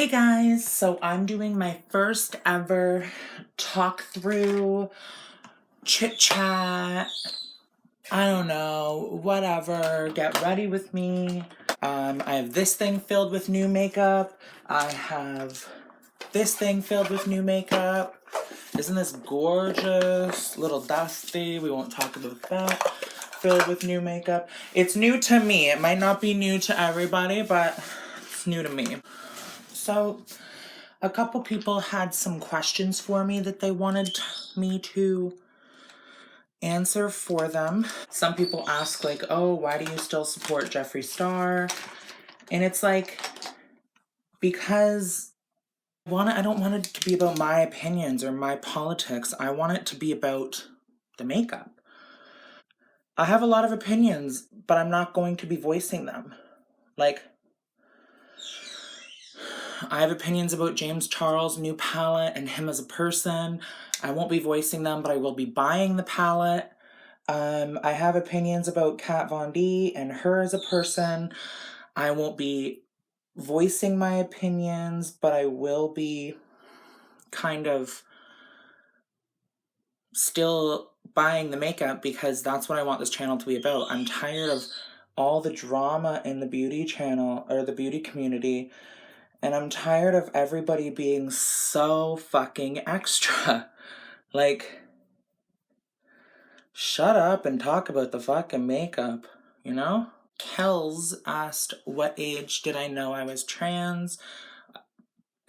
Hey guys, so I'm doing my first ever talk through, chit chat, I don't know, whatever, get ready with me. I have this thing filled with new makeup. I have this thing filled with new makeup. Isn't this gorgeous? Little dusty, we won't talk about that. Filled with new makeup. It's new to me. It might not be new to everybody, but it's new to me. So, a couple people had some questions for me that they wanted me to answer for them. Some people ask like, oh, why do you still support Jeffree Star? And it's like, because I don't want it to be about my opinions or my politics. I want it to be about the makeup. I have a lot of opinions, but I'm not going to be voicing them. Like, I have opinions about James Charles' new palette and him as a person. I won't be voicing them, but I will be buying the palette. I have opinions about Kat Von D and her as a person. I won't be voicing my opinions, but I will be kind of still buying the makeup because that's what I want this channel to be about. I'm tired of all the drama in the beauty channel or the beauty community. And I'm tired of everybody being so fucking extra. Like, shut up and talk about the fucking makeup, you know? Kels asked, what age did I know I was trans?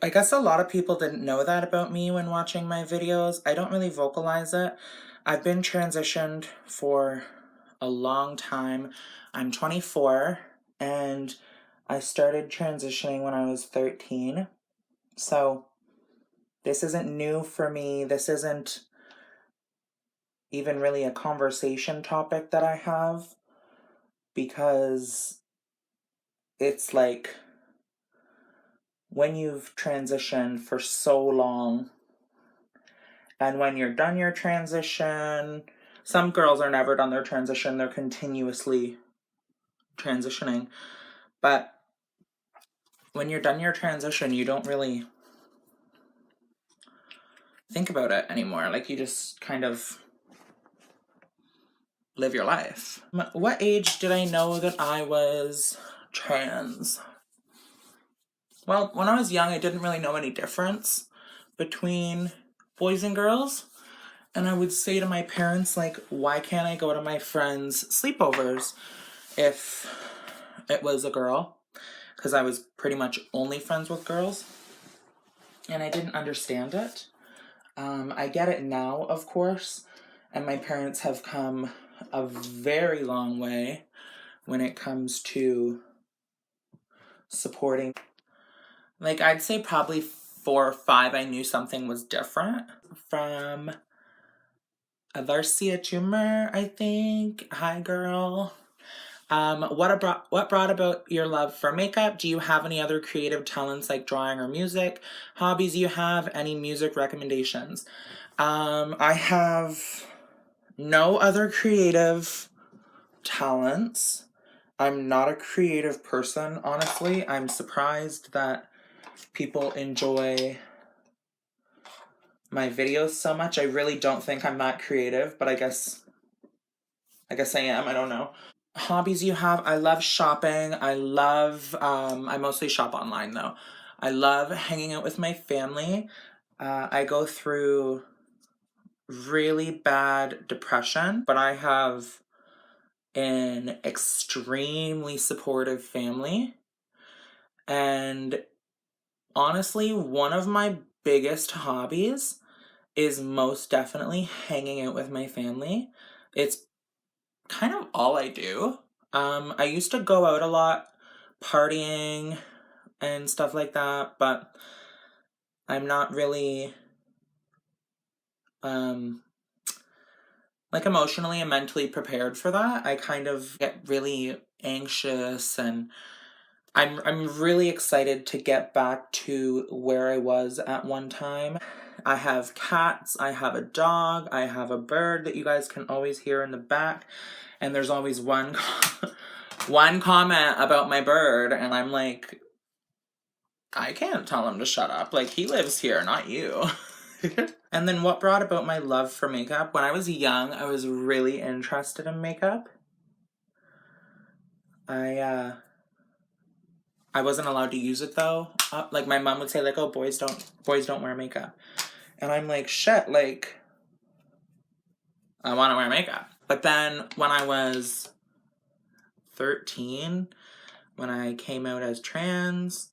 I guess a lot of people didn't know that about me when watching my videos. I don't really vocalize it. I've been transitioned for a long time. I'm 24 and I started transitioning when I was 13. So this isn't new for me. This isn't even really a conversation topic that I have because it's like when you've transitioned for so long and when you're done your transition, some girls are never done their transition. They're continuously transitioning. But when you're done your transition, you don't really think about it anymore. Like, you just kind of live your life. What age did I know that I was trans? Well, when I was young, I didn't really know any difference between boys and girls. And I would say to my parents, like, why can't I go to my friends' sleepovers if it was a girl? Because I was pretty much only friends with girls. And I didn't understand it. I get it now, of course. And my parents have come a very long way when it comes to supporting. Like, I'd say probably 4 or 5 I knew something was different. From Avarcia Tumor, I think. Hi, girl. What brought about your love for makeup? Do you have any other creative talents like drawing or music? Hobbies you have? Any music recommendations? I have no other creative talents. I'm not a creative person, honestly. I'm surprised that people enjoy my videos so much. I really don't think I'm that creative, but I guess I am. I don't know. Hobbies you have? I love shopping. I mostly shop online though. I love hanging out with my family. I go through really bad depression, but I have an extremely supportive family. And honestly, one of my biggest hobbies is most definitely hanging out with my family. It's kind of all I do. I used to go out a lot, partying and stuff like that, but I'm not really, like, emotionally and mentally prepared for that. I kind of get really anxious, and I'm really excited to get back to where I was at one time. I have cats, I have a dog, I have a bird that you guys can always hear in the back, and there's always one comment about my bird, and I'm like, I can't tell him to shut up. Like, he lives here, not you. And then what brought about my love for makeup? When I was young, I was really interested in makeup. I wasn't allowed to use it though. Like, my mom would say, like, oh, boys don't wear makeup. And I'm like, shit, like, I want to wear makeup. But then when I was 13, when I came out as trans,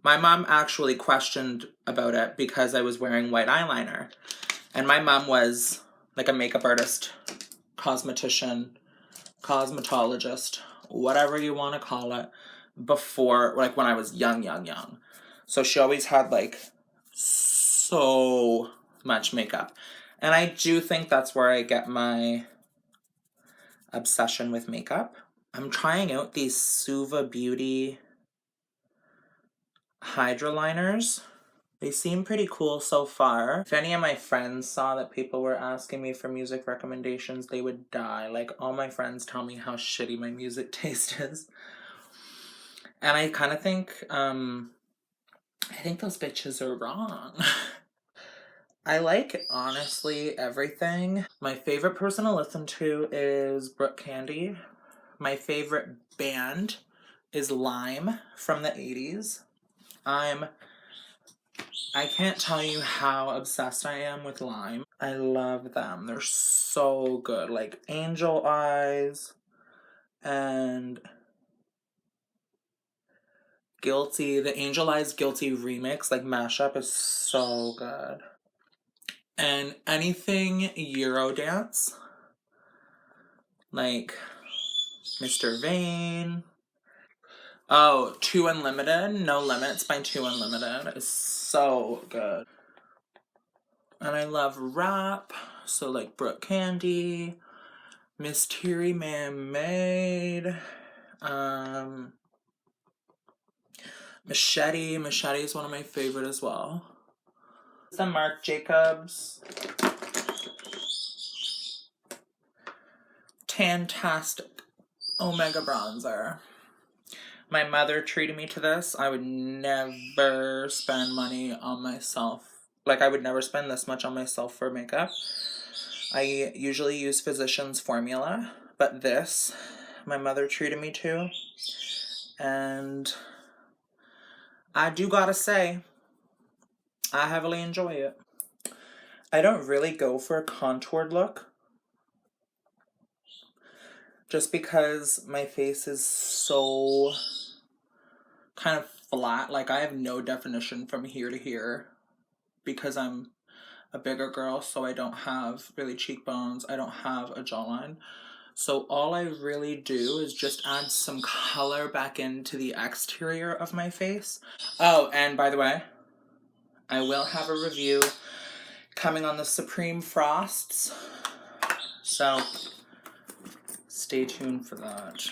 my mom actually questioned about it because I was wearing white eyeliner. And my mom was like a makeup artist, cosmetician, cosmetologist, whatever you want to call it, before, like, when I was young. So she always had, like, so much makeup. And I do think that's where I get my obsession with makeup. I'm trying out these Suva Beauty Hydra liners. They seem pretty cool so far. If any of my friends saw that people were asking me for music recommendations, they would die. Like, all my friends tell me how shitty my music taste is. And I kind of think, I think those bitches are wrong. I like, honestly, everything. My favorite person to listen to is Brooke Candy. My favorite band is Lime from the 80s. I can't tell you how obsessed I am with Lime. I love them. They're so good. Like, Angel Eyes and Guilty. The Angel Eyes Guilty remix, like, mashup is so good. And anything Eurodance, like Mr. Vain. Oh, Two Unlimited, No Limits by Two Unlimited is so good. And I love rap, so like Brooke Candy, Mystery Man Made, Machete. Machete is one of my favorite as well. The Marc Jacobs Tantastic Omega Bronzer. My mother treated me to this. I would never spend money on myself. Like, I would never spend this much on myself for makeup. I usually use Physicians Formula, but this, my mother treated me to. And I do gotta say, I heavily enjoy it. I don't really go for a contoured look, just because my face is so kind of flat. Like, I have no definition from here to here because I'm a bigger girl, so I don't have really cheekbones. I don't have a jawline. So all I really do is just add some color back into the exterior of my face. Oh, and by the way, I will have a review coming on the Supreme Frosts. So stay tuned for that.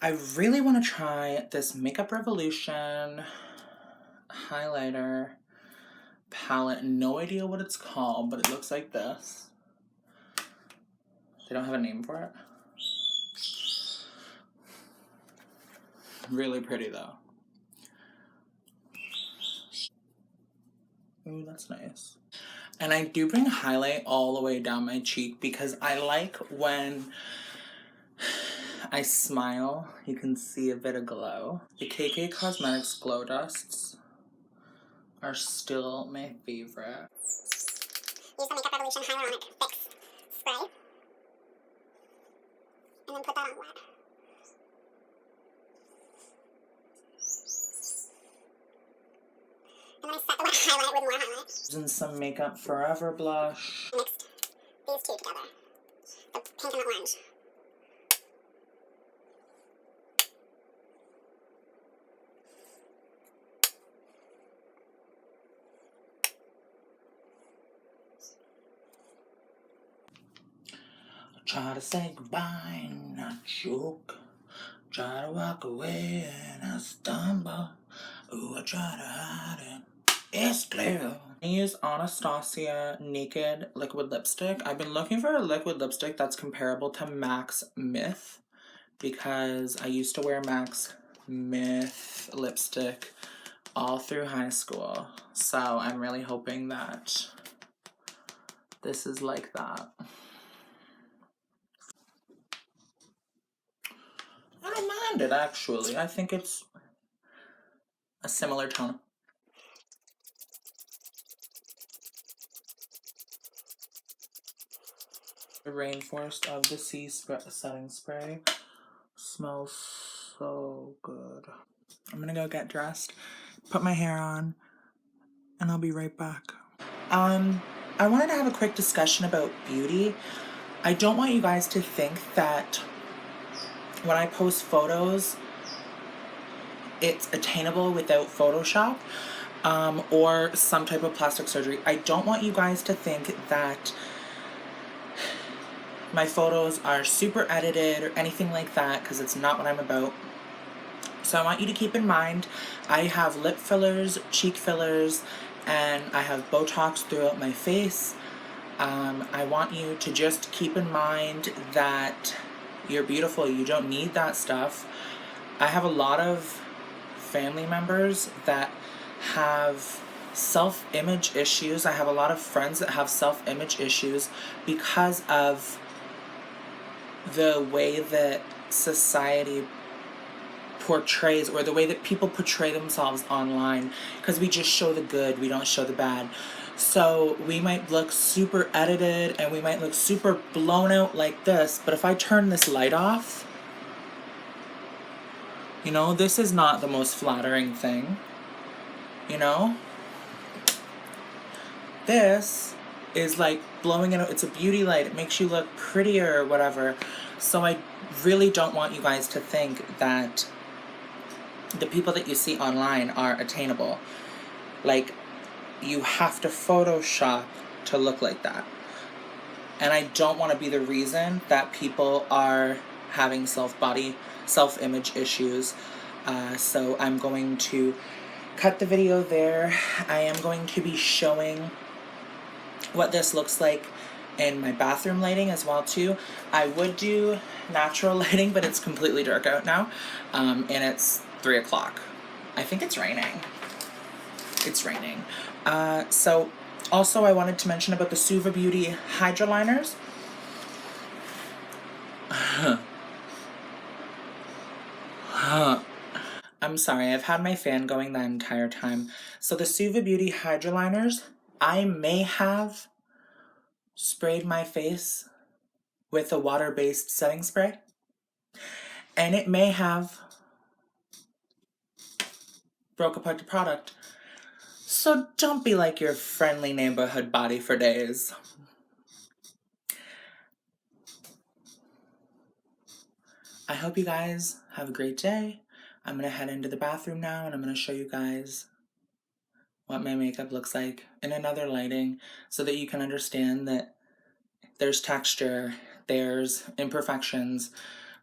I really want to try this Makeup Revolution highlighter palette. No idea what it's called, but it looks like this. They don't have a name for it. Really pretty though. Ooh, that's nice. And I do bring highlight all the way down my cheek because I like when I smile, you can see a bit of glow. The KayK Cosmetics Glowdusts are still my favorite. Use the Makeup Revolution Hyaluronic Fix Spray. And then put that on wet. And then I set the wet highlight with more highlight. Using some Makeupforever blush. I mixed these two together. The pink and the orange. Try to say goodbye and not joke. Try to walk away and I stumble. Ooh, I try to hide it. It's clear. I use Anastasia Naked Liquid Lipstick. I've been looking for a liquid lipstick that's comparable to MAC's Myth because I used to wear MAC's Myth lipstick all through high school. So I'm really hoping that this is like that. I don't mind it, actually. I think it's a similar tone. The Rainforest of the Sea setting spray smells so good. I'm gonna go get dressed, put my hair on, and I'll be right back. I wanted to have a quick discussion about beauty. I don't want you guys to think that when I post photos, it's attainable without Photoshop or some type of plastic surgery. I don't want you guys to think that my photos are super edited or anything like that, because it's not what I'm about. So I want you to keep in mind, I have lip fillers, cheek fillers, and I have Botox throughout my face. I want you to just keep in mind that you're beautiful. You don't need that stuff. I have a lot of family members that have self-image issues. I have a lot of friends that have self-image issues because of the way that society portrays, or the way that people portray themselves online, because we just show the good, we don't show the bad. So we might look super edited and we might look super blown out like this, but if I turn this light off, you know, this is not the most flattering thing, you know? This is like blowing it out. It's a beauty light. It makes you look prettier or whatever. So I really don't want you guys to think that the people that you see online are attainable. Like, you have to Photoshop to look like that. And I don't want to be the reason that people are having self-image issues. So I'm going to cut the video there. I am going to be showing what this looks like in my bathroom lighting as well too. I would do natural lighting, but it's completely dark out now, and it's 3 o'clock. I think it's raining. It's raining. So also I wanted to mention about the Suva Beauty Hydra Liners. I'm sorry, I've had my fan going the entire time. So the Suva Beauty Hydra Liners, I may have sprayed my face with a water-based setting spray, and it may have broke apart the product. So don't be like your friendly neighborhood body for days. I hope you guys have a great day. I'm gonna head into the bathroom now and I'm gonna show you guys what my makeup looks like in another lighting, so that you can understand that there's texture, there's imperfections,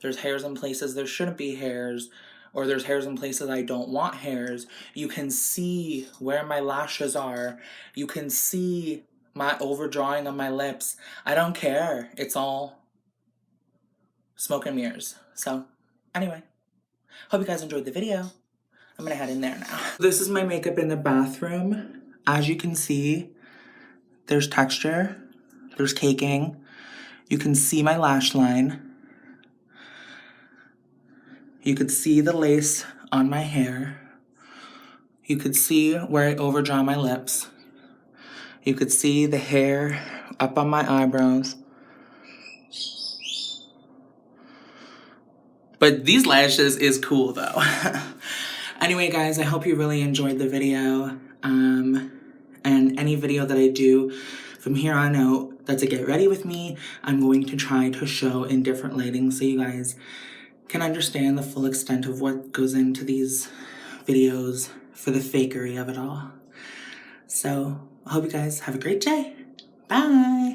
there's hairs in places there shouldn't be hairs, or there's hairs in places I don't want hairs. You can see where my lashes are. You can see my overdrawing on my lips. I don't care. It's all smoke and mirrors. So anyway, hope you guys enjoyed the video. I'm gonna head in there now. This is my makeup in the bathroom. As you can see, there's texture, there's caking. You can see my lash line. You could see the lace on my hair. You could see where I overdraw my lips. You could see the hair up on my eyebrows. But these lashes is cool though. Anyway, guys, I hope you really enjoyed the video. And any video that I do from here on out that's a get ready with me, I'm going to try to show in different lighting so you guys can understand the full extent of what goes into these videos for the fakery of it all. So I hope you guys have a great day. Bye.